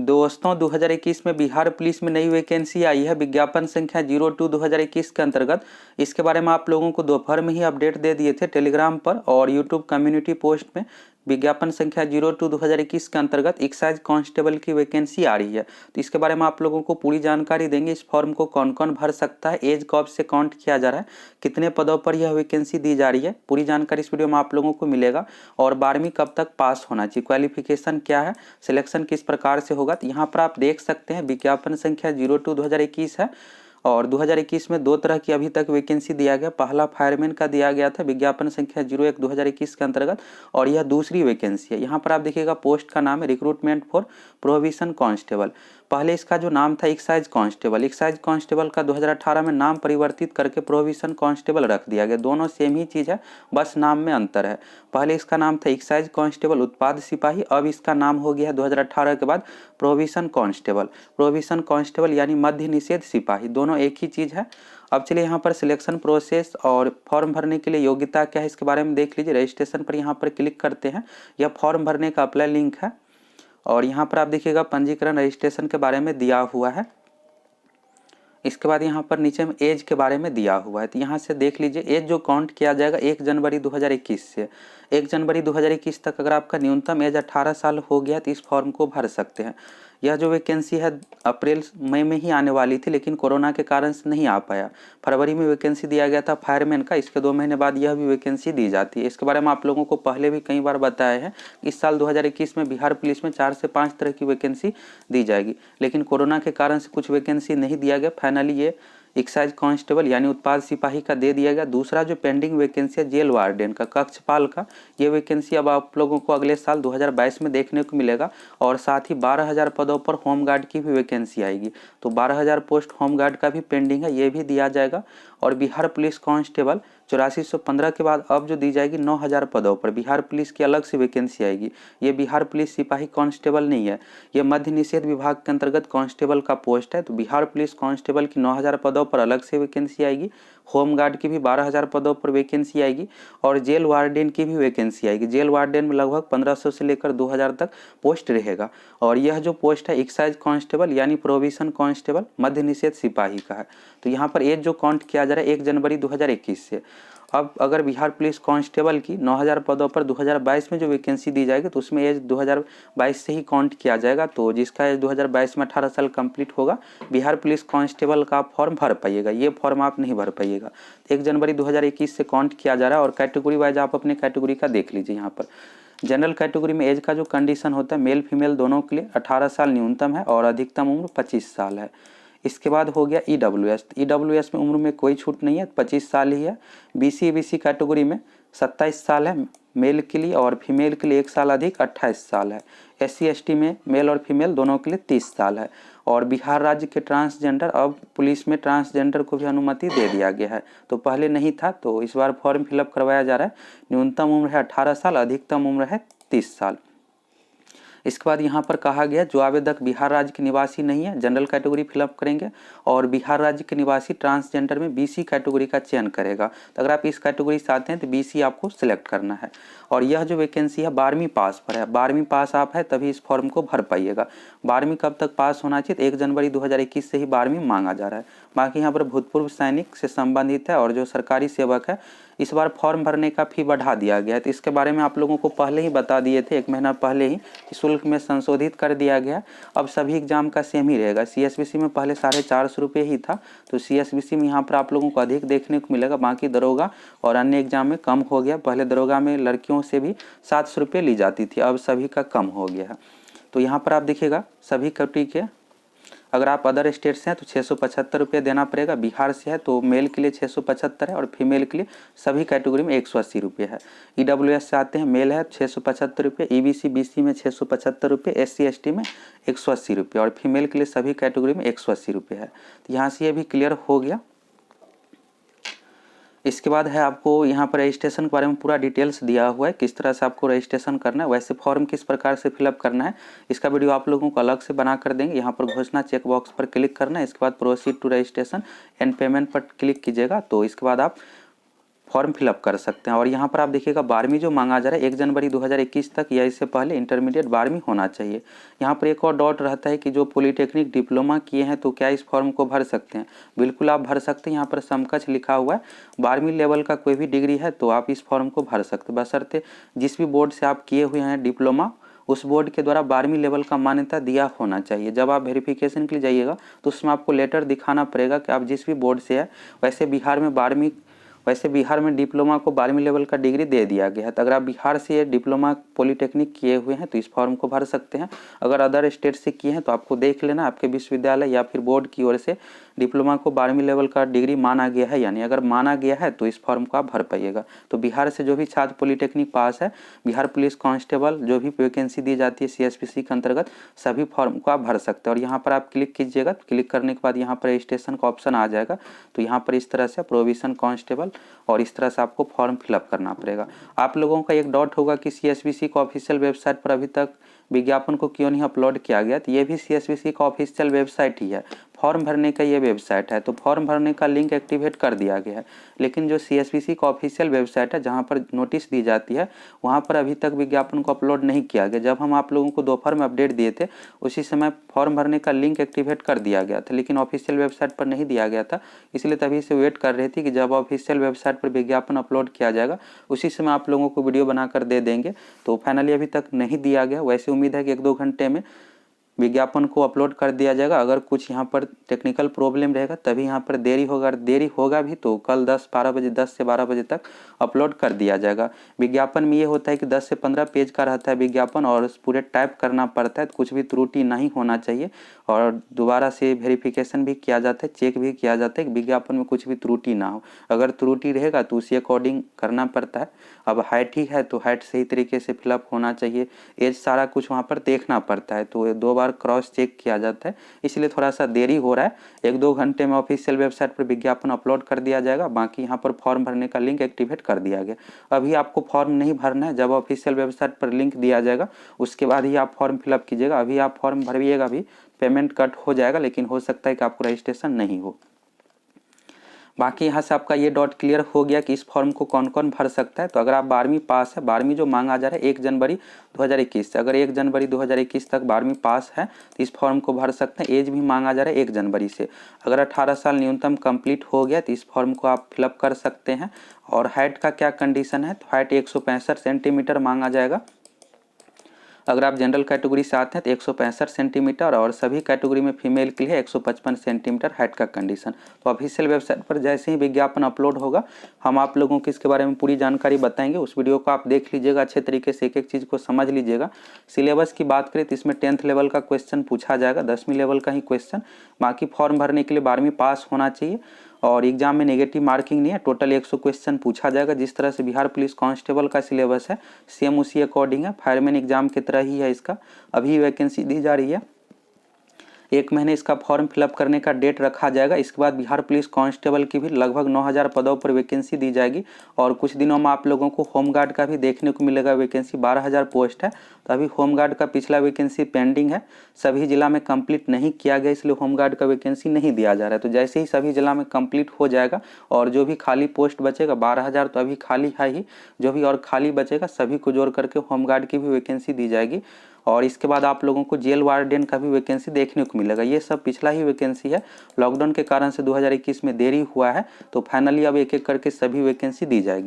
दोस्तों 2021 में बिहार पुलिस में नई वैकेंसी आई है, विज्ञापन संख्या 02/2021 के अंतर्गत। इसके बारे में आप लोगों को दोपहर में ही अपडेट दे दिए थे टेलीग्राम पर और यूट्यूब कम्युनिटी पोस्ट में। विज्ञापन संख्या 02/2021 के अंतर्गत एक्साइज कांस्टेबल की वैकेंसी आ रही है, तो इसके बारे में आप लोगों को पूरी जानकारी देंगे। इस फॉर्म को कौन कौन भर सकता है, एज कब से काउंट किया जा रहा है, कितने पदों पर यह वैकेंसी दी जा रही है, पूरी जानकारी इस वीडियो में आप लोगों को मिलेगा। और 12वीं कब तक पास होना चाहिए, क्वालिफिकेशन क्या है, सिलेक्शन किस प्रकार से होगा। तो यहाँ पर आप देख सकते हैं विज्ञापन संख्या 02/2021 है और 2021 में दो तरह की अभी तक वैकेंसी दिया गया। पहला फायरमैन का दिया गया था विज्ञापन संख्या 01/2021 के अंतर्गत और यह दूसरी वैकेंसी है। यहाँ पर आप देखिएगा पोस्ट का नाम है रिक्रूटमेंट फॉर प्रोहिबिशन कांस्टेबल। पहले इसका जो नाम था एक्साइज कांस्टेबल, एक्साइज कांस्टेबल का 2018 में नाम परिवर्तित करके प्रोहिबिशन कांस्टेबल रख दिया गया। दोनों सेम ही चीज़ है, बस नाम में अंतर है। पहले इसका नाम था एक्साइज कांस्टेबल उत्पाद सिपाही, अब इसका नाम हो गया है 2018 के बाद प्रोहिबिशन कांस्टेबल। प्रोहिबिशन कांस्टेबल यानी मध्य निषेध सिपाही, दोनों एक ही चीज़ है। अब चलिए यहाँ पर सिलेक्शन प्रोसेस और फॉर्म भरने के लिए योग्यता क्या है इसके बारे में देख लीजिए। रजिस्ट्रेशन पर यहाँ पर क्लिक करते हैं, यह फॉर्म भरने का अप्लाई लिंक है और यहाँ पर आप देखिएगा पंजीकरण रजिस्ट्रेशन के बारे में दिया हुआ है। इसके बाद यहाँ पर नीचे में एज के बारे में दिया हुआ है, तो यहाँ से देख लीजिए एज जो काउंट किया जाएगा 1 जनवरी 2021 से 1 जनवरी 2021 तक अगर आपका न्यूनतम एज 18 साल हो गया तो इस फॉर्म को भर सकते हैं। यह जो वैकेंसी है अप्रैल मई में ही आने वाली थी, लेकिन कोरोना के कारण से नहीं आ पाया। फरवरी में वैकेंसी दिया गया था फायरमैन का, इसके 2 महीने बाद यह भी वैकेंसी दी जाती है। इसके बारे में आप लोगों को पहले भी कई बार बताया है। इस साल 2021 में बिहार पुलिस में 4 से 5 तरह की वैकेंसी दी जाएगी, लेकिन कोरोना के कारण से कुछ वैकेंसी नहीं दिया गया। फाइनली ये एक्साइज कांस्टेबल यानी उत्पाद सिपाही का दे दिया गया। दूसरा जो पेंडिंग वैकेंसी है जेल वार्डन का, कक्षपाल का, ये वैकेंसी अब आप लोगों को अगले साल 2022 में देखने को मिलेगा। और साथ ही 12,000 पदों पर होमगार्ड की भी वैकेंसी आएगी, तो 12,000 पोस्ट होमगार्ड का भी पेंडिंग है, ये भी दिया जाएगा। और बिहार पुलिस कांस्टेबल 8415 के बाद अब जो दी जाएगी 9,000 पदों पर बिहार पुलिस की अलग से वैकेंसी आएगी। ये बिहार पुलिस सिपाही कांस्टेबल नहीं है, ये मध्य निषेध विभाग के अंतर्गत कांस्टेबल का पोस्ट है। तो बिहार पुलिस कांस्टेबल की 9,000 पदों पर अलग से वैकेंसी आएगी, होमगार्ड की भी 12,000 पदों पर वैकेंसी आएगी और जेल वार्डन की भी वैकेंसी आएगी। जेल वार्डन में लगभग 1500 से लेकर 2,000 तक पोस्ट रहेगा। और यह जो पोस्ट है एक्साइज कांस्टेबल यानी प्रोहिबिशन कांस्टेबल मध्य निषेध सिपाही का है। तो यहाँ पर एज जो काउंट किया जा रहा है 1 जनवरी 2021 से। अब अगर बिहार पुलिस कांस्टेबल की 9,000 पदों पर 2022 में जो वैकेंसी दी जाएगी तो उसमें एज 2022 से ही काउंट किया जाएगा। तो जिसका एज 2022 में 18 साल कंप्लीट होगा बिहार पुलिस कांस्टेबल का फॉर्म भर पाइएगा, ये फॉर्म आप नहीं भर पाइएगा। 1 जनवरी 2021 से काउंट किया जा रहा है। और कैटेगरी वाइज आप अपने कैटेगरी का देख लीजिए। यहाँ पर जनरल कैटेगरी में एज का जो कंडीशन होता है मेल फीमेल दोनों के लिए 18 साल न्यूनतम है और अधिकतम उम्र 25 साल है। इसके बाद हो गया ईडब्ल्यूएस, ईडब्ल्यूएस में उम्र में कोई छूट नहीं है, 25 साल ही है। बीसी कैटेगरी में 27 साल है मेल के लिए और फीमेल के लिए 1 साल अधिक 28 साल है। SC ST में मेल और फीमेल दोनों के लिए 30 साल है। और बिहार राज्य के ट्रांसजेंडर, अब पुलिस में ट्रांसजेंडर को भी अनुमति दे दिया गया है, तो पहले नहीं था, तो इस बार फॉर्म फिलअप करवाया जा रहा है। न्यूनतम उम्र है 18 साल, अधिकतम उम्र है 30 साल। इसके बाद यहाँ पर कहा गया जो आवेदक बिहार राज्य के निवासी नहीं है जनरल कैटेगरी फिलअप करेंगे और बिहार राज्य के निवासी ट्रांसजेंडर में BC कैटेगरी का चयन करेगा। तो अगर आप इस कैटेगरी से आते हैं तो BC आपको सिलेक्ट करना है। और यह जो वैकेंसी है 12वीं पास पर है, 12वीं पास आप है तभी इस फॉर्म को भर पाइएगा। 12वीं कब तक पास होना चाहिए, 1 जनवरी 2021 से ही 12वीं मांगा जा रहा है। बाकी यहाँ पर भूतपूर्व सैनिक से संबंधित है और जो सरकारी सेवक है इस बार फॉर्म भरने का फी बढ़ा दिया गया है। तो इसके बारे में आप लोगों को पहले ही बता दिए थे 1 महीना पहले ही कि शुल्क में संशोधित कर दिया गया। अब सभी एग्जाम का सेम ही रहेगा। CSBC में पहले 450 रुपये ही था, तो CSBC में यहाँ पर आप लोगों को अधिक देखने को मिलेगा। बाकी दरोगा और अन्य एग्जाम में कम हो गया। पहले दरोगा में लड़कियों से भी 700 रुपये ली जाती थी, अब सभी का कम हो गया है। तो यहाँ पर आप देखिएगा सभी कैटेगरी के, अगर आप अदर स्टेट से हैं तो 675 रुपये देना पड़ेगा। बिहार से है तो मेल के लिए 675 है और फीमेल के लिए सभी कैटेगरी में 180 रुपये है। EWS से आते हैं मेल है 675 रुपये, EBC BC में 675 रुपये, SC ST में 180 रुपये और फीमेल के लिए सभी कैटेगरी में 180 रुपये है। तो यहाँ से ये भी क्लियर हो गया। इसके बाद है आपको यहाँ पर रजिस्ट्रेशन के बारे में पूरा डिटेल्स दिया हुआ है, किस तरह से आपको रजिस्ट्रेशन करना है, वैसे फॉर्म किस प्रकार से फिलअप करना है। इसका वीडियो आप लोगों को अलग से बना कर देंगे। यहाँ पर घोषणा चेक बॉक्स पर क्लिक करना है, इसके बाद proceed to registration and payment पर क्लिक कीजिएगा। तो इसके बाद आप फॉर्म फिलअप कर सकते हैं। और यहाँ पर आप देखिएगा 12वीं जो मांगा जा रहा है 1 जनवरी 2021 तक या इससे पहले इंटरमीडिएट 12वीं होना चाहिए। यहाँ पर एक और डाउट रहता है कि जो पॉलिटेक्निक डिप्लोमा किए हैं तो क्या इस फॉर्म को भर सकते हैं। बिल्कुल आप भर सकते हैं। यहाँ पर समकक्ष लिखा हुआ है, 12वीं लेवल का कोई भी डिग्री है तो आप इस फॉर्म को भर सकते हैं, बशर्ते जिस भी बोर्ड से आप किए हुए हैं डिप्लोमा उस बोर्ड के द्वारा 12वीं लेवल का मान्यता दिया होना चाहिए। जब आप वेरिफिकेशन के लिए जाइएगा तो उसमें आपको लेटर दिखाना पड़ेगा कि आप जिस भी बोर्ड से है, वैसे बिहार में डिप्लोमा को 12वीं लेवल का डिग्री दे दिया गया है। तो अगर आप बिहार से डिप्लोमा पॉलिटेक्निक किए हुए हैं तो इस फॉर्म को भर सकते हैं। अगर अदर स्टेट से किए हैं तो आपको देख लेना आपके विश्वविद्यालय या फिर बोर्ड की ओर से डिप्लोमा को 12वीं लेवल का डिग्री माना गया है, यानी अगर माना गया है तो इस फॉर्म को आप भर पाइएगा। तो बिहार से जो भी छात्र पॉलिटेक्निक पास है, बिहार पुलिस कांस्टेबल जो भी वैकेंसी दी जाती है CSPC के अंतर्गत, सभी फॉर्म को आप भर सकते हैं। और यहाँ पर आप क्लिक कीजिएगा, क्लिक करने के बाद यहाँ पर रजिस्ट्रेशन का ऑप्शन आ जाएगा। तो यहाँ पर इस तरह से प्रोविजन कांस्टेबल और इस तरह से आपको फॉर्म फिलअप करना पड़ेगा। आप लोगों का एक डाउट होगा कि CSPC को ऑफिशियल वेबसाइट पर अभी तक विज्ञापन को क्यों नहीं अपलोड किया गया। तो ये भी CSPC का ऑफिशियल वेबसाइट ही है, फॉर्म भरने का ये वेबसाइट है। तो फॉर्म भरने का लिंक एक्टिवेट कर दिया गया है, लेकिन जो CSPC का ऑफिशियल वेबसाइट है जहाँ पर नोटिस दी जाती है वहाँ पर अभी तक विज्ञापन को अपलोड नहीं किया गया। जब हम आप लोगों को दोपहर में अपडेट दिए थे उसी समय फॉर्म भरने का लिंक एक्टिवेट कर दिया गया था, लेकिन ऑफिशियल वेबसाइट पर नहीं दिया गया था। इसलिए तभी से वेट कर रही थी कि जब ऑफिशियल वेबसाइट पर विज्ञापन अपलोड किया जाएगा उसी समय आप लोगों को वीडियो बनाकर दे देंगे। तो फाइनली अभी तक नहीं दिया गया। वैसे उम्मीद है कि 1-2 घंटे में विज्ञापन को अपलोड कर दिया जाएगा। अगर कुछ यहाँ पर टेक्निकल प्रॉब्लम रहेगा तभी यहाँ पर देरी होगा। देरी होगा भी तो कल 10-12 बजे 10 से 12 बजे तक अपलोड कर दिया जाएगा। विज्ञापन में ये होता है कि 10 से 15 पेज का रहता है विज्ञापन और पूरे टाइप करना पड़ता है, तो कुछ भी त्रुटि नहीं होना चाहिए। और दोबारा से वेरिफिकेशन भी किया जाता है, चेक भी किया जाता है कि विज्ञापन में कुछ भी त्रुटि ना हो। अगर त्रुटि रहेगा तो उसी अकॉर्डिंग करना पड़ता है। अब हाइट ही है तो हाइट सही तरीके से फिलअप होना चाहिए, एज सारा कुछ वहाँ पर देखना पड़ता है। तो 2 बार क्रॉस चेक किया जाता है, इसलिए थोड़ा सा देरी हो रहा है। 1-2 घंटे में ऑफिशियल वेबसाइट पर विज्ञापन अपलोड कर दिया जाएगा। बाकी यहाँ पर फॉर्म भरने का लिंक एक्टिवेट कर दिया गया। अभी आपको फॉर्म नहीं भरना है, जब ऑफिशियल वेबसाइट पर लिंक दिया जाएगा उसके बाद ही आप फॉर्म फिलअप कीजिएगा। अभी आप फॉर्म भरिएगा भी पेमेंट कट हो जाएगा, लेकिन हो सकता है कि आपको रजिस्ट्रेशन नहीं हो। बाकी यहाँ से आपका ये डाउट क्लियर हो गया कि इस फॉर्म को कौन कौन भर सकता है। तो अगर आप 12वीं पास है, 12वीं जो मांगा जा रहा है 1 जनवरी 2021 से, अगर 1 जनवरी 2021 तक 12वीं पास है तो इस फॉर्म को भर सकते हैं। एज भी मांगा जा रहा है 1 जनवरी से। अगर 18 साल न्यूनतम कंप्लीट हो गया तो इस फॉर्म को आप फिलअप कर सकते हैं। और हाइट का क्या कंडीशन है, तो हाइट 165 सेंटीमीटर मांगा जाएगा। अगर आप जनरल कैटेगरी से आते हैं तो 165 सेंटीमीटर और सभी कैटेगरी में फीमेल के लिए 155 सेंटीमीटर हाइट का कंडीशन। तो ऑफिशियल वेबसाइट पर जैसे ही विज्ञापन अपलोड होगा हम आप लोगों को इसके बारे में पूरी जानकारी बताएंगे। उस वीडियो को आप देख लीजिएगा, अच्छे तरीके से एक एक चीज़ को समझ लीजिएगा। सिलेबस की बात करें तो इसमें 10th लेवल का क्वेश्चन पूछा जाएगा, 10वीं लेवल का ही क्वेश्चन। बाकी फॉर्म भरने के लिए 12वीं पास होना चाहिए और एग्जाम में नेगेटिव मार्किंग नहीं है। टोटल 100 क्वेश्चन पूछा जाएगा। जिस तरह से बिहार पुलिस कांस्टेबल का सिलेबस है सेम उसी अकॉर्डिंग है, फायरमैन एग्जाम की तरह ही है। इसका अभी वैकेंसी दी जा रही है, 1 महीने इसका फॉर्म फिलअप करने का डेट रखा जाएगा। इसके बाद बिहार पुलिस कांस्टेबल की भी लगभग 9000 पदों पर वैकेंसी दी जाएगी। और कुछ दिनों में आप लोगों को होमगार्ड का भी देखने को मिलेगा वैकेंसी, 12000 पोस्ट है। तो अभी होमगार्ड का पिछला वैकेंसी पेंडिंग है, सभी जिला में कंप्लीट नहीं किया गया, इसलिए होमगार्ड का वैकेंसी नहीं दिया जा रहा है। तो जैसे ही सभी जिला में कंप्लीट हो जाएगा और जो भी खाली पोस्ट बचेगा 12000 तो अभी खाली है ही, जो भी और खाली बचेगा सभी को जोड़ करके होमगार्ड की भी वैकेंसी दी जाएगी। और इसके बाद आप लोगों को जेल वार्डन का भी वैकेंसी देखने को मिलेगा। ये सब पिछला ही वैकेंसी है, लॉकडाउन के कारण से 2021 में देरी हुआ है। तो फाइनली अब एक एक करके सभी वैकेंसी दी जाएगी।